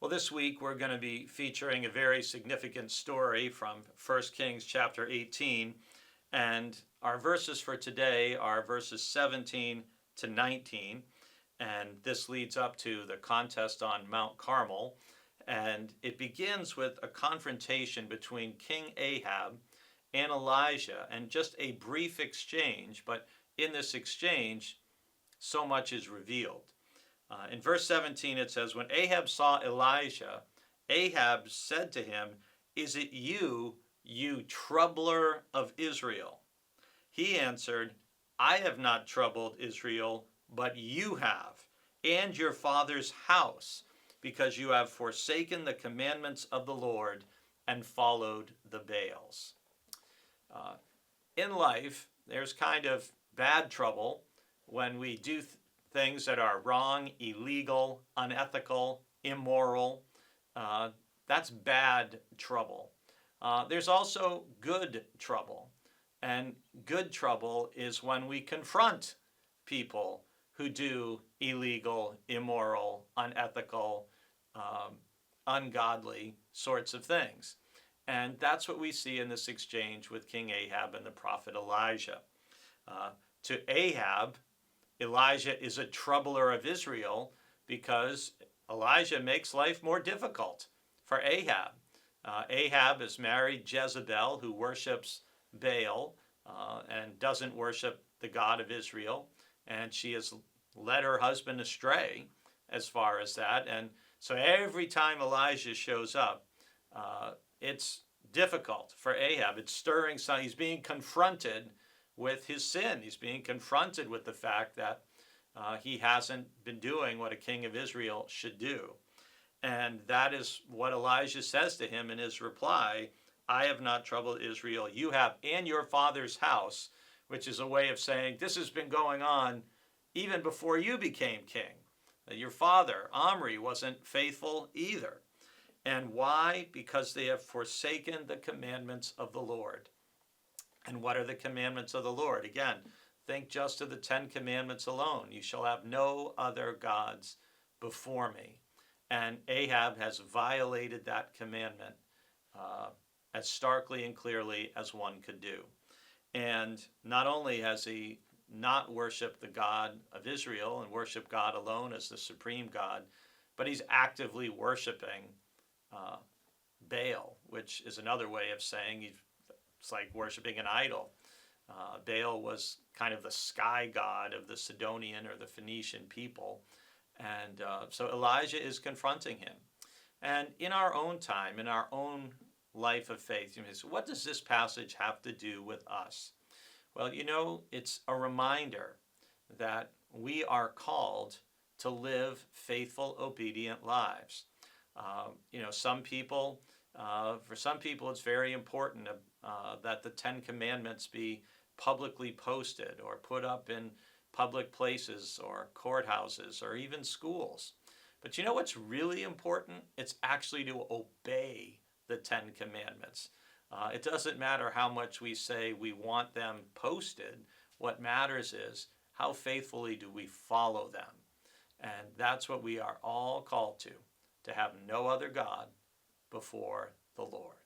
Well, this week we're going to be featuring a very significant story from 1 Kings chapter 18. And our verses for today are verses 17 to 19. And this leads up to the contest on Mount Carmel. And it begins with a confrontation between King Ahab and Elijah, and just a brief exchange. But in this exchange, so much is revealed. In verse 17 it says, "When Ahab saw Elijah, Ahab said to him, 'Is it you, you troubler of Israel?' He answered, 'I have not troubled Israel, but you have, and your father's house, because you have forsaken the commandments of the Lord and followed the Baals.'" In life, there's kind of bad trouble when we do things that are wrong, illegal, unethical, immoral. That's bad trouble. There's also good trouble. And good trouble is when we confront people who do illegal, immoral, unethical, ungodly sorts of things. And that's what we see in this exchange with King Ahab and the prophet Elijah. To Ahab, Elijah is a troubler of Israel because Elijah makes life more difficult for Ahab. Ahab has married Jezebel, who worships Baal and doesn't worship the God of Israel. And she has led her husband astray as far as that. And so every time Elijah shows up, it's difficult for Ahab. It's stirring something. He's being confronted with his sin. He's being confronted with the fact that he hasn't been doing what a king of Israel should do. And that is what Elijah says to him in his reply: "I have not troubled Israel. You have, and your father's house," which is a way of saying this has been going on even before you became king. Your father, Omri, wasn't faithful either. And why? Because they have forsaken the commandments of the Lord. And what are the commandments of the Lord? Again, think just of the 10 Commandments alone. You shall have no other gods before me. And Ahab has violated that commandment as starkly and clearly as one could do. And not only has he not worshiped the God of Israel and worshiped God alone as the supreme God, but he's actively worshiping Baal, which is another way of saying it's like worshiping an idol. Baal was kind of the sky god of the Sidonian or the Phoenician people. And so Elijah is confronting him. And in our own time, in our own life of faith, you may say, what does this passage have to do with us? Well, it's a reminder that we are called to live faithful, obedient lives. For some people, it's very important that the 10 Commandments be publicly posted or put up in public places or courthouses or even schools. But you know what's really important? It's actually to obey the 10 Commandments. It doesn't matter how much we say we want them posted. What matters is how faithfully do we follow them. And that's what we are all called to have no other God before the Lord.